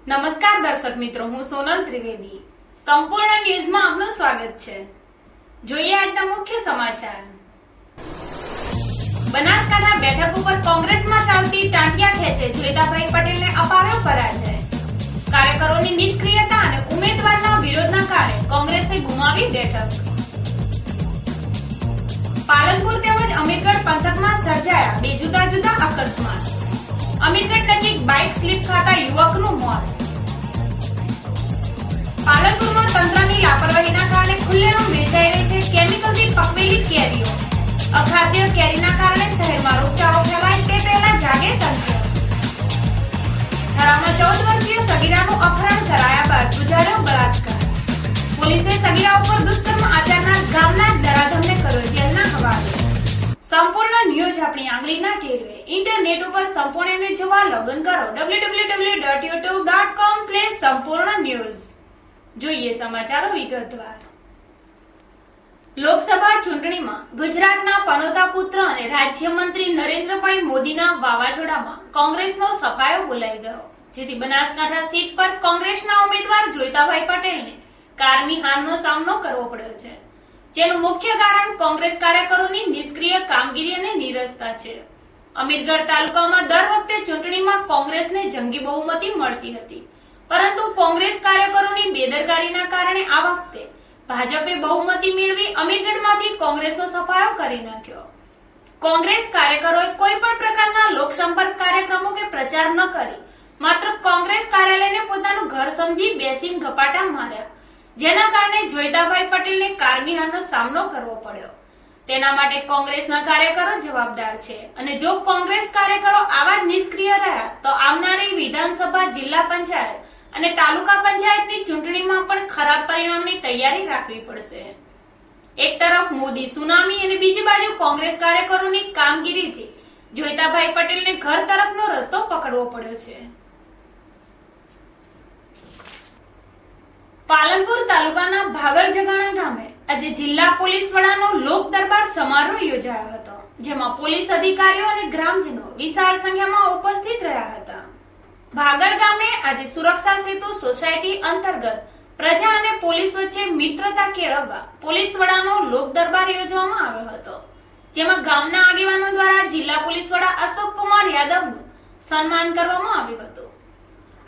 નમસ્કાર દર્શક મિત્રો, હું સોનલ ત્રિવેદી. સંપૂર્ણ ન્યૂઝમાં આપનું સ્વાગત છે. જોઈએ આજના મુખ્ય સમાચાર. બનાસકાંઠા બેઠક ઉપર કોંગ્રેસમાં ચાલતી ટાંટિયા ખેંચે જોઈતાભાઈ પટેલને અપાવ્યો પરાજય. કાર્યકરોની નિષ્ક્રિયતા અને ઉમેદવારના વિરોધના કારણે કોંગ્રેસે ગુમાવી બેઠક. પાલનપુર તેમજ અમીરગઢ પંથકમાં સર્જાયા બે જુદા જુદા અકસ્માત. અમીરગઢ નજીક બાઇક સ્લીપ ખાતા યુવકનું મોત. પાલનપુરમાં તંત્રની લાપરવાહીના કારણે ખુલ્લેઆમ વેચાઈ રહી છે કેમિકલથી પકવેલી કેરીઓ. અખાદ્ય કેરીના કારણે શહેરમાં રોગચાળો ફેલાય તે પહેલા જાગે તંત્ર. થરામાં 14 વર્ષીય સગીરાનું અપહરણ કરાયા બાદ ગુજાર્યો બળાત્કાર. પોલીસે સગીરા ઉપર દુષ્કર્મ આચરનાર ગામના નરાધમને કર્યો જેલના હવાલે. સંપૂર્ણ ન્યૂઝ આપણી આંગળીના ટેરવે. ઇન્ટરનેટ ઉપર સંપૂર્ણને જોવા લોગિન કરો www.youtube.com/સંપૂર્ણ જોઈએ સમાચારો વિગતવાર. લોકસભા ચૂંટણીમાં ગુજરાતના પનોતા પુત્ર અને રાજ્યમંત્રી નરેન્દ્રભાઈ મોદીના વાવાઝોડામાં કોંગ્રેસનો સફાયો બોલાઈ ગયો, જેથી બનાસકાંઠા સીટ પર કોંગ્રેસના ઉમેદવાર જોઈતાભાઈ પટેલને કારમી હારનો સામનો કરવો પડ્યો છે, જેનું મુખ્ય કારણ કોંગ્રેસ કાર્યકરોની નિષ્ક્રિય કામગીરી અને નીરસતા છે. અમીરગઢ તાલુકામાં દર વખતે ચૂંટણીમાં કોંગ્રેસને જંગી બહુમતી મળતી હતી, પરંતુ કોંગ્રેસ કાર્યકરોની બેદરકારીના કારણે આ વખતે ભાજપે બહુમતી મેળવી અમીરગઢમાંથી કોંગ્રેસનો સફાયો કરી નાખ્યો. કોંગ્રેસ કાર્યકરોએ કોઈ પણ પ્રકારના લોકસંપર્ક કાર્યક્રમો કે પ્રચાર ન કરી માત્ર કોંગ્રેસ કાર્યાલયને પોતાનું ઘર સમજી બેસીને ગપાટા માર્યા, જેના કારણે જોઈતાભાઈ પટેલને કારમી હારનો સામનો કરવો પડ્યો. તેના માટે કોંગ્રેસના કાર્યકરો જવાબદાર છે, અને જો કોંગ્રેસ કાર્યકરો આવા જ નિષ્ક્રિય રહ્યા તો આવનારી વિધાનસભા, જિલ્લા પંચાયત અને તાલુકા પંચાયતની ચૂંટણીમાં પણ ખરાબ પરિણામની તૈયારી રાખવી પડશે. એક તરફ મોદી સુનામી અને બીજી બાજુ કોંગ્રેસ કાર્યકરોની કામગીરીથી જોઈતાભાઈ પટેલને ઘર તરફનો રસ્તો પકડવો પડ્યો છે. પાલનપુર તાલુકાના ભાગળ જગાણા ગામે આજે જિલ્લા પોલીસ વડાનો લોક દરબાર સમારોહ યોજાયો હતો, જેમાં પોલીસ અધિકારીઓ અને ગ્રામજનો વિશાળ સંખ્યામાં ઉપસ્થિત રહ્યા હતા. ભાગળ ગામે આજે સુરક્ષા સેતુ સોસાયટી અંતર્ગત પ્રજા અને પોલીસ વચ્ચે મિત્રતા કેળવવા પોલીસ વડાનો લોક દરબાર યોજવામાં આવ્યો હતો, જેમાં ગામના આગેવાનો દ્વારા જિલ્લા પોલીસ વડા અશોક કુમાર યાદવનું સન્માન કરવામાં આવ્યું હતું.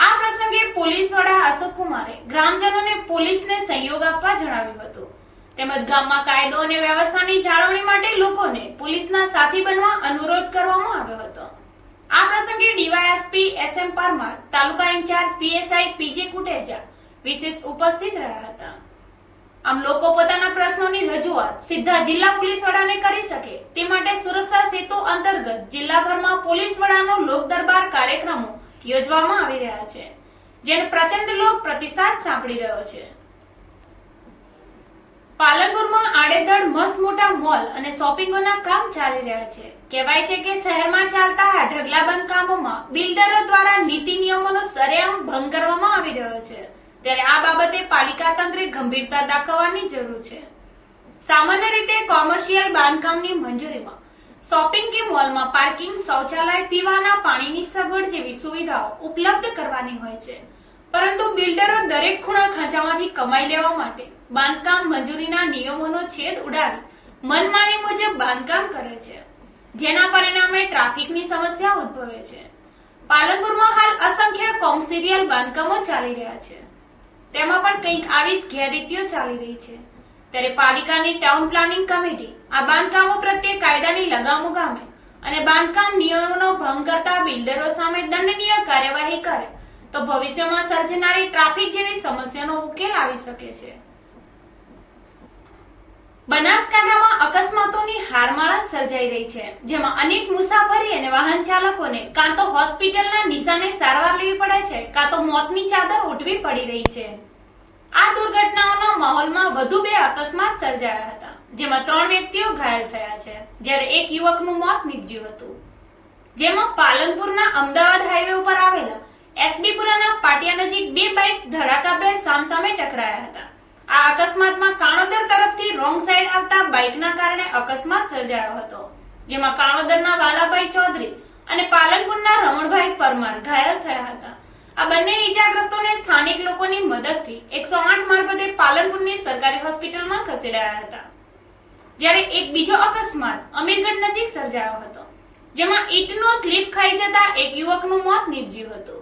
આ પ્રસંગે પોલીસ વડા અશોક કુમારે ગ્રામજનોને પોલીસને સહયોગ આપવા જણાવ્યું હતું, તેમજ ગામમાં કાયદો અને વ્યવસ્થાની જાળવણી માટે લોકોને પોલીસના સાથી બનવા અનુરોધ કરવામાં આવ્યો હતો. આ પ્રસંગે ડીવાયએસપી એસએમ પરમાર, તાલુકા ઇન્ચાર્જ પીએસઆઈ પીજે કુટેજા વિશેષ ઉપસ્થિત રહ્યા હતા. આમ લોકો પોતાના પ્રશ્નોની રજૂઆત સીધા જિલ્લા પોલીસ વડાને કરી શકે તે માટે સુરક્ષા સેતુ અંતર્ગત જિલ્લાભરમાં પોલીસ વડાનો લોક દરબાર કાર્યક્રમો યોજવામાં આવી રહ્યા છે, જેનો પ્રચંડ લોક પ્રતિસાદ સાંપડી રહ્યો છે. પાલનપુરમાં આડેધડ મસ્ત મોટા મોલ અને શોપિંગોના કામ ચાલી રહ્યા છે. કહેવાય છે કે શહેરમાં ચાલતા આ ઢગલાબંધ કામોમાં બિલ્ડરો દ્વારા નીતિ નિયમોનો સરેઆમ ભંગ કરવામાં આવી રહ્યો છે, ત્યારે આ બાબતે પાલિકા તંત્રે ગંભીરતા દાખવવાની જરૂર છે. સામાન્ય રીતે કોમર્શિયલ બાંધકામની મંજૂરીમાં શોપિંગ કે મોલમાં પાર્કિંગ, શૌચાલય, પીવાના પાણીની સગવડ જેવી સુવિધાઓ ઉપલબ્ધ કરવાની હોય છે, પરંતુ બિલ્ડરો દરેક ખૂણા ખાંચામાંથી કમાઈ લેવા માટે બાંધકામ મંજૂરીના નિયમોનો છેદ ઉડાવી મનમાની મુજબ બાંધકામ કરે છે, જેના પરિણામે ટ્રાફિકની સમસ્યા ઉદ્ભવે છે. પાલનપુરમાં હાલ અસંખ્ય કોમર્શિયલ બાંધકામો ચાલી રહ્યા છે, તેમાં પણ કંઈક આવી જ ગેરરીતિઓ ચાલી રહી છે, ત્યારે પાલિકાની ટાઉન પ્લાનિંગ કમિટી આ બાંધકામો પ્રત્યે કાયદાની લગામ ઉગામે અને બાંધકામ નિયમોનો ભંગ કરતા બિલ્ડરો સામે દંડનીય કાર્યવાહી કરે તો ભવિષ્યમાં સર્જનારી ટ્રાફિક જેવી સમસ્યાનો ઉકેલ આવી શકે છે. બનાસકાંઠામાં અકસ્માતોની હારમાળા સર્જાઈ રહી છે, જેમાં અનેક મુસાફરી અને વાહન ચાલકોને કાં તો હોસ્પિટલના નિશાને સારવાર લેવી પડે છે, કાં તો મોતની ચાદર ઓઢવી પડી રહી છે. આ દુર્ઘટનાઓના માહોલમાં વધુ 2 અકસ્માત સર્જાયા હતા, જેમાં 3 વ્યક્તિઓ ઘાયલ થયા છે, જ્યારે એક યુવકનું મોત નીપજ્યું હતું. જેમાં પાલનપુરના અમદાવાદ હાઈવે ઉપર આવેલા એસબીપુરાના પાટિયા નજીક 2 બાઇક ધડાકાભેર સામસામે ટકરાયા હતા. આ અકસ્માતમાં કાણોદર તરફથી રોંગ સાઈડ આવતા બાઇકના કારણે અકસ્માત સર્જાયો હતો, જેમાં કાણોદરના વાલાભાઈ ચૌધરી અને પાલનપુરના રમણભાઈ પરમાર ઘાયલ થયા હતા. આ બંને ઈજાગ્રસ્તોને સ્થાનિક લોકોની મદદથી 108 મારફતે પાલનપુરની સરકારી હોસ્પિટલમાં ખસેડાયા હતા. જ્યારે એક બીજો અકસ્માત અમીરગઢ નજીક સર્જાયો હતો, જેમાં ઈંટનો સ્લીપ ખાઈ જતા એક યુવકનું મોત નીપજ્યું હતું.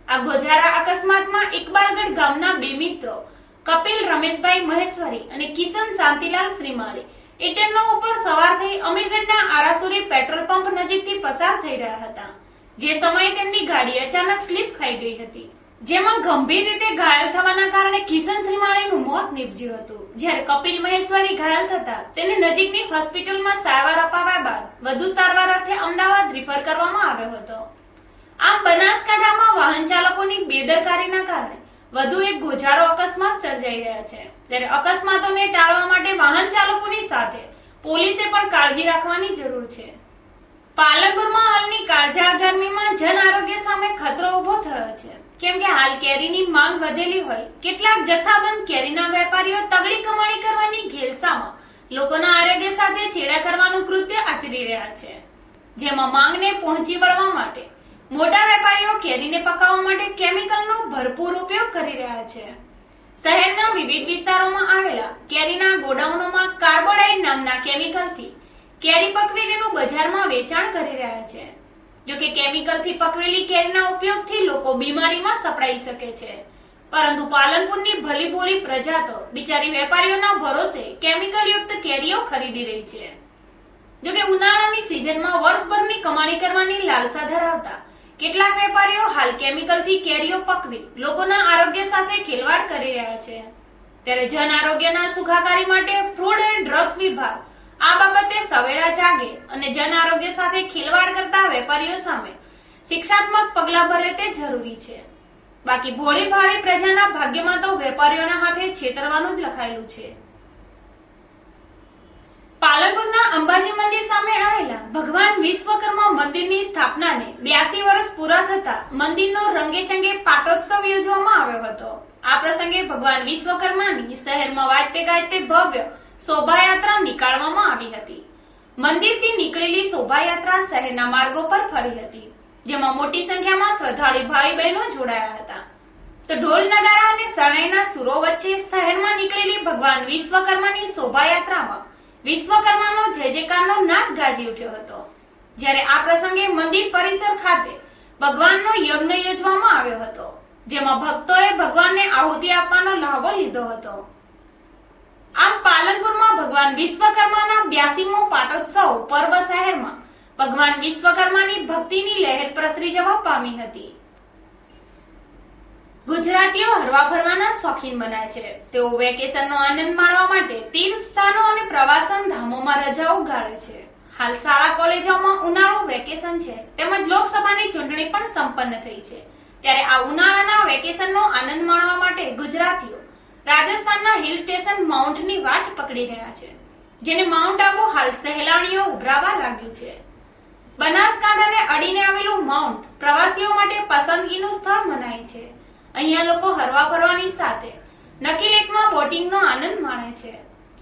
આ ગોઝારા અકસ્માતમાં ઇકબાલગઢ ગામના બે મિત્રો કપિલ રમેશભાઈ મહેશ્વરી અને કિશન શાંતિલાલ શ્રીમાળી ઈટરનો ઉપર સવાર થઈ અમીરગઢના આરાસુરી પેટ્રોલ પંપ નજીકથી પસાર થઈ રહ્યા હતા. જે સમયે તેમની ગાડી અચાનક સ્લીપ ખાઈ ગઈ હતી, જેમાં ગંભીર રીતે ઘાયલ થવાના કારણે કિશન શ્રીમાળીનું મોત નીપજ્યું હતું. જ્યારે કપિલ મહેશ્વરી ઘાયલ થતા તેને નજીકની હોસ્પિટલમાં સારવાર અપાવ્યા બાદ વધુ સારવાર અર્થે અમદાવાદ રિફર કરવામાં આવ્યો હતો. આમ બનાસકાંઠામાં વાહન ચાલકોની બેદરકારીના કારણે વધુ એક ગોઝારો અકસ્માત સર્જાઈ રહ્યા છે. ત્યારે અકસ્માતોને ટાળવા માટે વાહન ચાલકોની સાથે પોલીસે પણ કાળજી રાખવાની જરૂર છે. પાલનપુરમાં હાલની કાળઝાળ ગરમીમાં જન આરોગ્ય સામે ખતરો ઉભો થયો છે, કેમ કે હાલ કેરીની માંગ વધેલી હોય કેટલાક જથ્થાબંધ કેરીના વેપારીઓ તગડી કમાણી કરવાની ઘેલસામાં લોકોના આરોગ્ય સાથે છેડા કરવાનું કૃત્ય આચરી રહ્યા છે, જેમાં માંગને પહોંચી વળવા માટે મોટા વેપારીઓ કેરીને પકાવવા માટે કેમિકલનો ભરપૂર ઉપયોગ કરી રહ્યા છે. શહેરના વિવિધ વિસ્તારોમાં આવેલા કેરીના ગોડાઉનોમાં કાર્બોડાઇડ નામના કેમિકલથી કેરી પકવી તેનું બજારમાં વેચાણ કરી રહ્યા છે. જો કે કેમિકલથી પકવેલી કેરીના ઉપયોગથી લોકો બીમારીમાં સપડાઈ શકે છે, પરંતુ પાલનપુરની ભલી ભોળી પ્રજા તો બિચારી વેપારીઓના ભરોસે કેમિકલયુક્ત કેરીઓ ખરીદી રહી છે. જો કે ઉનાળાની સિઝનમાં વર્ષભરની કમાણી કરવાની લાલસા ધરાવતા કેટલાક વેપારીઓ હાલ કેમિકલથી કેરીઓ પકવી લોકોના આરોગ્ય સાથે ખેલવાડ કરી રહ્યા છે. ત્યારે જન આરોગ્યના સુખાકારી માટે ફૂડ એન્ડ ડ્રગ્સ વિભાગ આ બાબતે સવેળા જાગે અને જન આરોગ્ય સાથે ખેલવાડ કરતા વેપારીઓ સામે શિક્ષાત્મક પગલાં ભરે તે જરૂરી છે. બાકી ભોળી ભાળી પ્રજાના ભાગ્યમાં તો વેપારીઓના હાથે છેતરવાનું જ લખાયેલું છે. પાલનપુરના અંબાજી મંદિર સામે આવેલા ભગવાન વિશ્વકર્મા મંદિરની સ્થાપનાને 82 વર્ષ પૂરા થતા મંદિરનો રંગેચંગે પાટોત્સવ યોજવામાં આવ્યો હતો. આ પ્રસંગે ભગવાન વિશ્વકર્માની શહેરમાં વાજતે ગાજતે ભવ્ય શોભાયાત્રા નીકાળવામાં આવી હતી. મંદિરથી નીકળેલી શોભાયાત્રા શહેરના માર્ગો પર ફરી હતી, જેમાં મોટી સંખ્યામાં શ્રદ્ધાળુ ભાઈ બહેનો જોડાયા હતા. તો ઢોલ નગારા અને શરણાઈના સુરો વચ્ચે શહેરમાં નીકળેલી ભગવાન વિશ્વકર્માની શોભાયાત્રામાં વિશ્વકર્માનો જય જયકારનો નાદ ગાજી ઉઠ્યો હતો. જ્યારે આ પ્રસંગે મંદિર પરિસર ખાતે ભગવાનનો યજ્ઞ યોજવામાં આવ્યો હતો, જેમાં ભક્તોએ ભગવાનને આહુતિ આપવાનો લહાવો લીધો હતો. આમ પાલનપુરમાં ભગવાન વિશ્વકર્માના 82મો પાટોત્સવ પર્વ શહેરમાં ભગવાન વિશ્વકર્માની ભક્તિની લહેર પ્રસરી જવા પામી હતી. ગુજરાતીઓ હરવા ફરવાના શોખીન બનાય છે. તેઓ વેકેશનનો આનંદ માણવા માટે તીર્થ સ્થાનો અને પ્રવાસન ધામોમાં રજાઓ ગાળે છે. હાલ શાળા કોલેજોમાં ઉનાળુ વેકેશન છે, તેમજ લોકસભાની ચૂંટણી પણ સંપન્ન થઈ છે. ત્યારે આ ઉનાળાના વેકેશનનો આનંદ માણવા માટે ગુજરાતીઓ રાજસ્થાનના હિલ સ્ટેશન માઉન્ટની વાટ પકડી રહ્યા છે, જેને માઉન્ટ આબુ હાલ સહેલાણીઓ ઉભરાવા લાગ્યું છે. બનાસકાંઠાને અડીને આવેલું માઉન્ટ પ્રવાસીઓ માટે પસંદગીનું સ્થળ મનાય છે. અહીંયા લોકો હરવા ફરવાની સાથે નકી લેકમાં બોટિંગનો આનંદ માણે છે.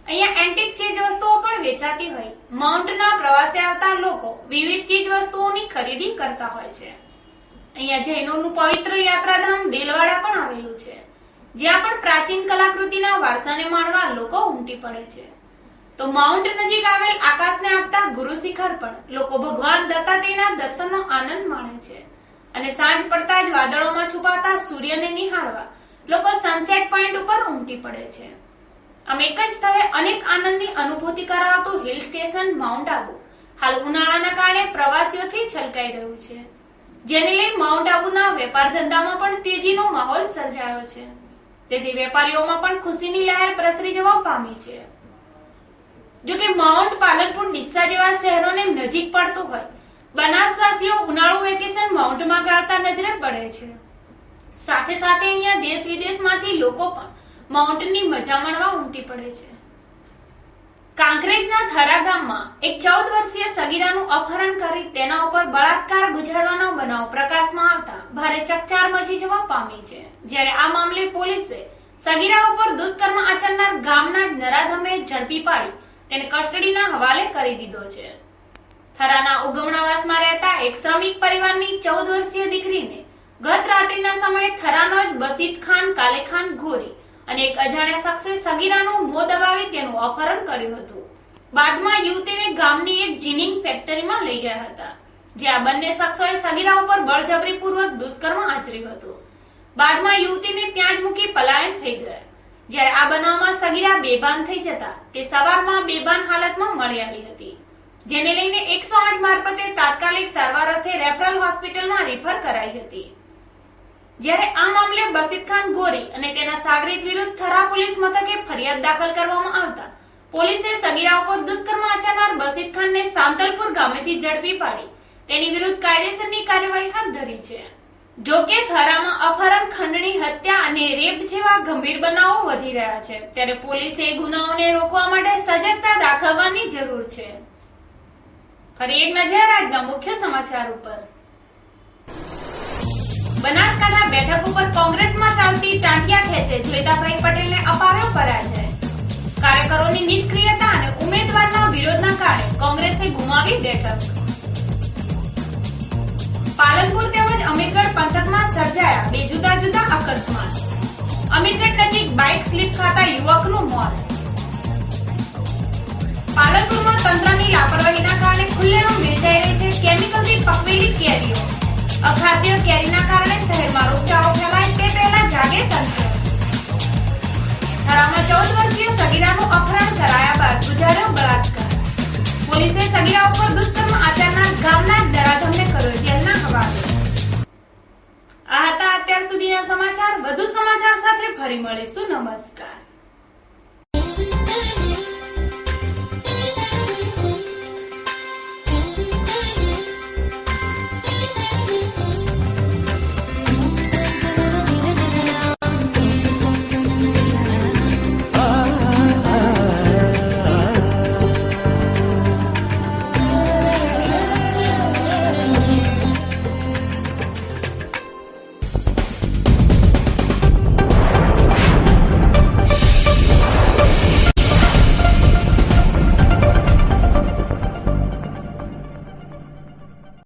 અહીંયા એન્ટિક ચીજ વસ્તુઓ પણ વેચાતી હોય માઉન્ટના પ્રવાસે આવતા લોકો વિવિધ ચીજ વસ્તુઓની ખરીદી કરતા હોય છે. અહીંયા જૈનોનું પવિત્ર યાત્રાધામ દેલવાડા પણ આવેલું છે, જ્યાં પણ પ્રાચીન કલાકૃતિના વારસાને માણવા લોકો ઉમટી પડે છે. તો માઉન્ટ નજીક આવેલ આકાશને આપતા ગુરુ શિખર પણ લોકો ભગવાન દત્તાત્રેયના દર્શનનો આનંદ માણે છે. અને સાંજ પડતા જ વાદળોમાં છુપાતા સૂર્યને નિહાળવા લોકો સનસેટ પોઈન્ટ ઉપર ઉમટી પડે છે. આમ એક જ સ્થળે અનેક આનંદની અનુભૂતિ કરાવતું હિલ સ્ટેશન માઉન્ટ આબુ હાલ ઉનાળાના કારણે પ્રવાસીઓથી છલકાઈ રહ્યું છે, જેને લઈ માઉન્ટ આબુના વેપાર ધંધામાં પણ તેજીનો માહોલ સર્જાયો છે. તેથી વેપારીઓમાં પણ ખુશીની લહેર પ્રસરી જવા પામી છે. જો કે માઉન્ટ પાલનપુર ડીસા જેવા શહેરોને નજીક પડતું હોય બનાસવાસીઓ ઉનાળુ વેકેશન માઉન્ટમાં ગાળતા નજરે પડે છે. સાથે સાથે અહીંયા દેશ વિદેશમાંથી લોકો પણ માઉન્ટની મજા માણવા ઉમટી પડે છે. કાંકરેજના થરા ગામમાં એક 14 વર્ષીય સગીરાનું અપહરણ કરી તેના ઉપર બળાત્કાર ગુજારવાનો બનાવ પ્રકાશમાં આવતા ભારે ચકચાર મચી જવા પામી છે. જ્યારે આ મામલે પોલીસે સગીરા ઉપર દુષ્કર્મ આચરનાર ગામના જ નરાધમે ઝડપી પાડી તેને કસ્ટડીના હવાલે કરી દીધો છે. થરાના ઉગમણાવાસમાં રહેતા એક શ્રમિક પરિવારની 14 વર્ષીય દીકરીને ગત રાત્રિના સમયે થરાનો જ બસીત ખાન કાલેખાન ગોરી અને એક અજાણ્યા શખ્સે સગીરાનું મોં દબાવી તેનું અપહરણ કર્યું હતું. બાદમાં યુવતીને ગામની એક જીનિંગ ફેક્ટરીમાં લઈ ગયા હતા, જ્યાં બંને શખ્સોએ સગીરા ઉપર બળજબરીપૂર્વક દુષ્કર્મ આચર્યું હતું. બાદમાં યુવતીને ત્યાં જ મૂકી પલાયન થઈ ગયા. જ્યારે આ બનાવમાં સગીરા બેભાન થઈ જતા તે સવારમાં બેભાન હાલતમાં મળી આવી હતી, જેને લઈને 108 મારફતે તાત્કાલિક સારવાર અર્થે રેફરલ હોસ્પિટલમાં રિફર કરાઈ હતી. જ્યારે આ મામલે બસીત ખાન ગોરી અને તેના સાગરીત વિરુદ્ધ થરા પોલીસ મથકે ફરિયાદ દાખલ કરવામાં આવતા પોલીસે સગીરા ઉપર દુષ્કર્મ આચરનાર બસીત ખાનને સાંતલપુર ગામેથી ઝડપી પાડી તેની વિરુદ્ધ કાયદેસરની કાર્યવાહી હાથ ધરી છે. જો કે થરામાં અપહરણ, ખંડણી, હત્યા અને રેપ જેવા ગંભીર બનાવો વધી રહ્યા છે, ત્યારે પોલીસે ગુનાઓને રોકવા માટે સજગતા દાખવવાની જરૂર છે. ફરી એક નજર આજના મુખ્ય સમાચાર ઉપર. બનાસકાંઠા બેઠક ઉપર કોંગ્રેસમાં ચાલતી ટાંટિયા ખેંચે જોઈતાભાઈ પટેલને અપાવ્યો પરાજય. કાર્યકરોની નિષ્ક્રિયતા અને ઉમેદવારના વિરોધના કારણે કોંગ્રેસે ગુમાવી બેઠક. પાલનપુર તેમજ અમીરગઢ પંથકમાં સર્જાયા બે જુદા જુદા અકસ્માત. અમીરગઢ નજીક બાઇક સ્લીપ ખાતા યુવકનું મોત. પાલનપુરમાં તંત્રની લાપરવાહીના કારણે ખુલ્લેઆમ વેચાઈ રહી છે કેમિકલથી પકવેલી કેરીઓ. અખાદ્ય કેરીના કારણે શહેરમાં રોગચાળો ફેલાય તે પહેલા જાગે તંત્ર. થરામાં 14 વર્ષીય સગીરાનું અપહરણ કરાયા બાદ ગુજાર્યો બળાત્કાર. પોલીસે સગીરા ઉપર દુષ્કર્મ આચરનાર ગામના દરાધમને કર્યો જેલના હવાલે. આ હતા અત્યાર સુધીના સમાચાર. વધુ સમાચાર સાથે ફરી મળીશું. નમસ્કાર.